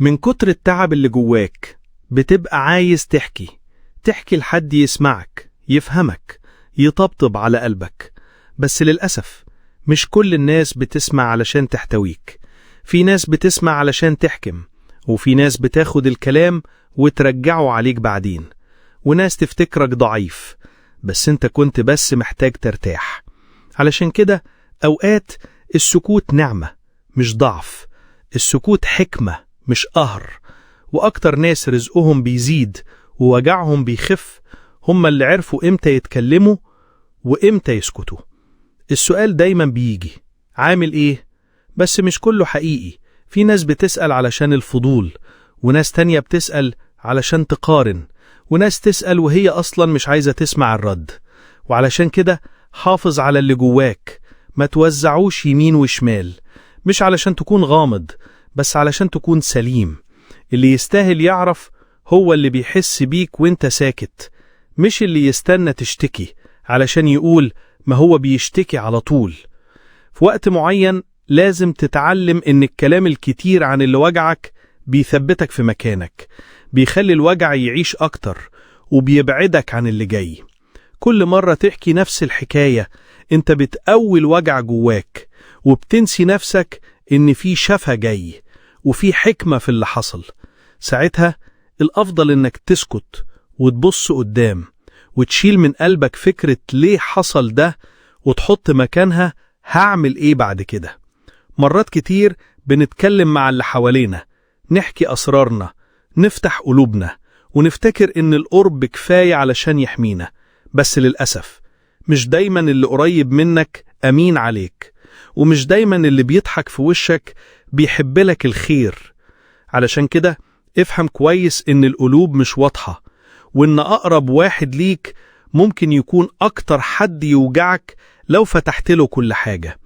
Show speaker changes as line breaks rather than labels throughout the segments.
من كتر التعب اللي جواك بتبقى عايز تحكي لحد يسمعك، يفهمك، يطبطب على قلبك. بس للأسف مش كل الناس بتسمع علشان تحتويك. في ناس بتسمع علشان تحكم، وفي ناس بتاخد الكلام وترجعه عليك بعدين، وناس تفتكرك ضعيف بس انت كنت بس محتاج ترتاح. علشان كده أوقات السكوت نعمة مش ضعف، السكوت حكمة مش قهر. وأكتر ناس رزقهم بيزيد ووجعهم بيخف هم اللي عرفوا إمتى يتكلموا وإمتى يسكتوا. السؤال دايما بيجي عامل إيه؟ بس مش كله حقيقي. في ناس بتسأل علشان الفضول، وناس تانية بتسأل علشان تقارن، وناس تسأل وهي أصلا مش عايزة تسمع الرد. وعلشان كده حافظ على اللي جواك، ما توزعوش يمين وشمال، مش علشان تكون غامض بس علشان تكون سليم. اللي يستاهل يعرف هو اللي بيحس بيك وانت ساكت، مش اللي يستنى تشتكي علشان يقول ما هو بيشتكي على طول. في وقت معين لازم تتعلم ان الكلام الكتير عن اللي وجعك بيثبتك في مكانك، بيخلي الوجع يعيش اكتر وبيبعدك عن اللي جاي. كل مرة تحكي نفس الحكاية انت بتقوي الوجع جواك، وبتنسي نفسك ان في شفا جاي وفي حكمة في اللي حصل. ساعتها الأفضل انك تسكت وتبص قدام، وتشيل من قلبك فكرة ليه حصل ده، وتحط مكانها هعمل ايه بعد كده. مرات كتير بنتكلم مع اللي حوالينا، نحكي أسرارنا، نفتح قلوبنا، ونفتكر ان القرب كفاية علشان يحمينا. بس للأسف مش دايما اللي قريب منك أمين عليك، ومش دايما اللي بيضحك في وشك بيحب لك الخير. علشان كده افهم كويس ان القلوب مش واضحة، وان أقرب واحد ليك ممكن يكون أكتر حد يوجعك لو فتحت له كل حاجة.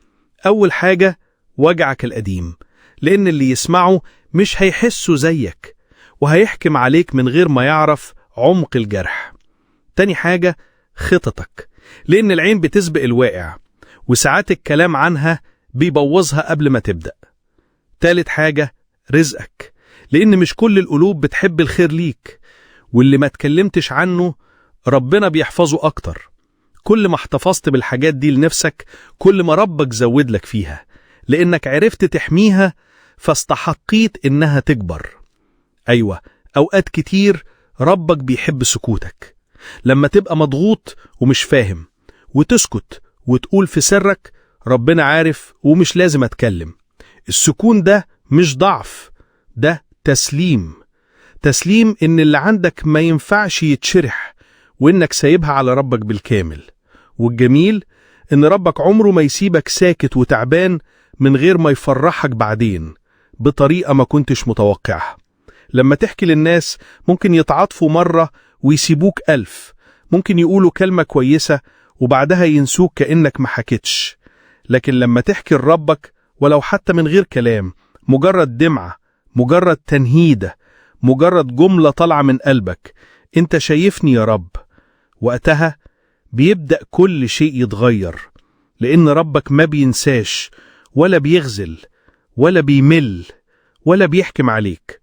أول حاجة وجعك القديم، لأن اللي يسمعه مش هيحسه زيك، وهيحكم عليك من غير ما يعرف عمق الجرح. تاني حاجة خططك، لأن العين بتسبق الواقع، وساعات الكلام عنها بيبوظها قبل ما تبدأ. تالت حاجة رزقك، لأن مش كل القلوب بتحب الخير ليك، واللي ما تكلمتش عنه ربنا بيحفظه أكتر. كل ما احتفظت بالحاجات دي لنفسك كل ما ربك زود لك فيها، لأنك عرفت تحميها فاستحقيت إنها تكبر. أيوة، أوقات كتير ربك بيحب سكوتك، لما تبقى مضغوط ومش فاهم وتسكت وتقول في سرك ربنا عارف ومش لازم أتكلم. السكون ده مش ضعف، ده تسليم. تسليم إن اللي عندك ما ينفعش يتشرح، وإنك سايبها على ربك بالكامل. والجميل إن ربك عمره ما يسيبك ساكت وتعبان من غير ما يفرحك بعدين بطريقة ما كنتش متوقعها. لما تحكي للناس ممكن يتعاطفوا مرة ويسيبوك 1000، ممكن يقولوا كلمة كويسة وبعدها ينسوك كأنك ما حكيتش. لكن لما تحكي لربك ولو حتى من غير كلام، مجرد دمعة، مجرد تنهيدة، مجرد جملة طالعة من قلبك، انت شايفني يا رب، وقتها بيبدأ كل شيء يتغير. لأن ربك ما بينساش ولا بيغزل ولا بيمل ولا بيحكم عليك،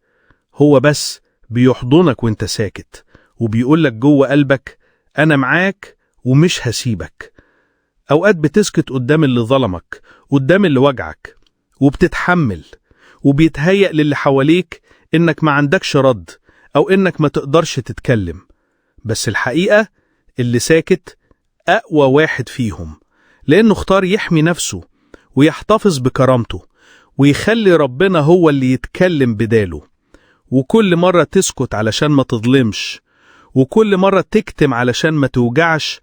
هو بس بيحضنك وانت ساكت، وبيقولك جوه قلبك أنا معاك ومش هسيبك. أوقات بتسكت قدام اللي ظلمك، قدام اللي وجعك، وبتتحمل، وبيتهيأ للي حواليك إنك ما عندكش رد أو إنك ما تقدرش تتكلم. بس الحقيقة اللي ساكت أقوى واحد فيهم، لأنه اختار يحمي نفسه ويحتفظ بكرامته ويخلي ربنا هو اللي يتكلم بداله. وكل مرة تسكت علشان ما تظلمش، وكل مرة تكتم علشان ما توجعش،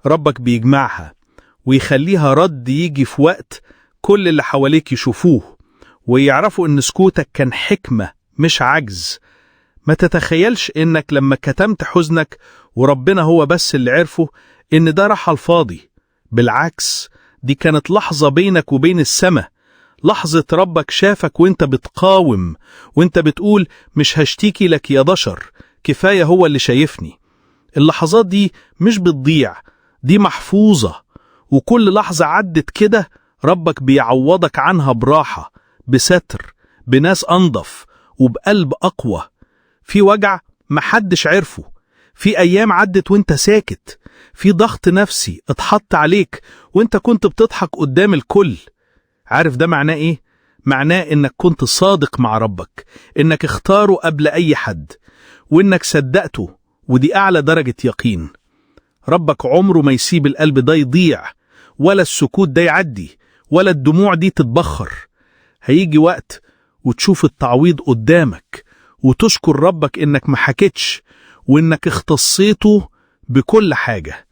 ربك بيجمعها ويخليها رد يجي في وقت كل اللي حواليك يشوفوه ويعرفوا إن سكوتك كان حكمة مش عجز. ما تتخيلش إنك لما كتمت حزنك وربنا هو بس اللي عرفه إن ده راح الفاضي. بالعكس، دي كانت لحظة بينك وبين السماء، لحظة ربك شافك وانت بتقاوم، وانت بتقول مش هشتكي لك يا بشر، كفاية هو اللي شايفني. اللحظات دي مش بتضيع، دي محفوظة، وكل لحظة عدت كده ربك بيعوضك عنها براحة، بستر، بناس أنضف، وبقلب أقوى. في وجع محدش عرفه، في أيام عدت وانت ساكت، في ضغط نفسي اتحط عليك وانت كنت بتضحك قدام الكل. عارف ده معناه ايه؟ معناه انك كنت صادق مع ربك، انك اختاره قبل اي حد، وانك صدقته، ودي اعلى درجة يقين. ربك عمره ما يسيب القلب ده يضيع، ولا السكوت ده يعدي، ولا الدموع دي تتبخر. هيجي وقت وتشوف التعويض قدامك، وتشكر ربك انك ما حكيتش، وانك اختصيته بكل حاجة.